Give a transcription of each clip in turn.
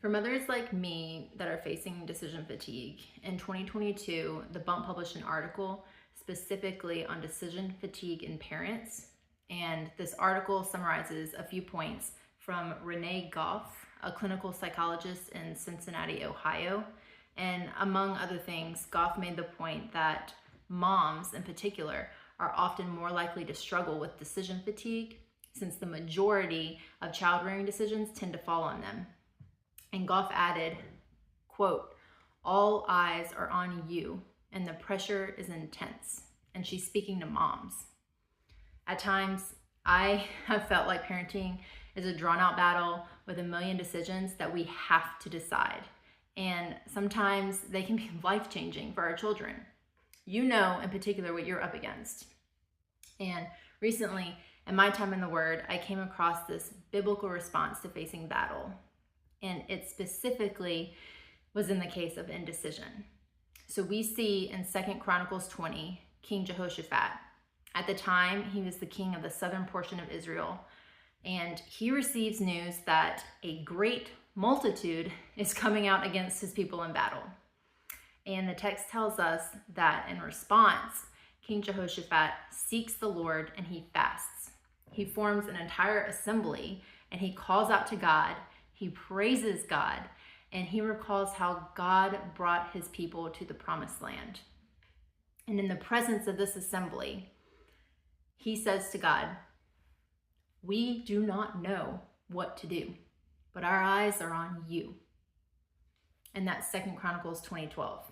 For mothers like me that are facing decision fatigue, in 2022, The Bump published an article specifically on decision fatigue in parents. And this article summarizes a few points from Renee Goff, a clinical psychologist in Cincinnati, Ohio. And among other things, Goff made the point that moms in particular are often more likely to struggle with decision fatigue since the majority of child rearing decisions tend to fall on them. And Goff added, quote, "All eyes are on you and the pressure is intense." And she's speaking to moms. At times, I have felt like parenting is a drawn out battle with a million decisions that we have to decide. And sometimes they can be life changing for our children. You know, in particular, what you're up against. And recently, in my time in the Word, I came across this biblical response to facing battle. And it specifically was in the case of indecision. So we see in 2 Chronicles 20, King Jehoshaphat. At the time, he was the king of the southern portion of Israel, and he receives news that a great multitude is coming out against his people in battle. And the text tells us that in response, King Jehoshaphat seeks the Lord and he fasts. He forms an entire assembly and he calls out to God. He praises God, and he recalls how God brought his people to the promised land. And in the presence of this assembly, he says to God, "We do not know what to do, but our eyes are on you." And that's 2 Chronicles 20:12.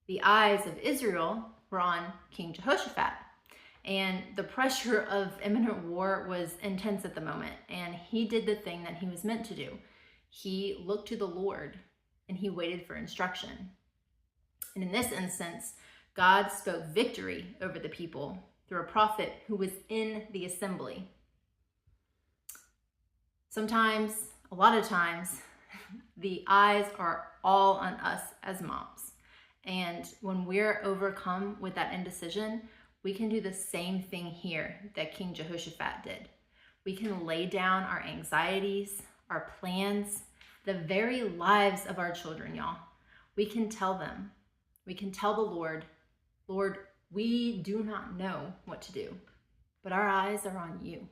The eyes of Israel were on King Jehoshaphat. And the pressure of imminent war was intense at the moment. And he did the thing that he was meant to do. He looked to the Lord and he waited for instruction. And in this instance, God spoke victory over the people through a prophet who was in the assembly. Sometimes, a lot of times, the eyes are all on us as moms. And when we're overcome with that indecision, we can do the same thing here that King Jehoshaphat did. We can lay down our anxieties, our plans, the very lives of our children, y'all. We can tell them, we can tell the Lord, "Lord, we do not know what to do, but our eyes are on you."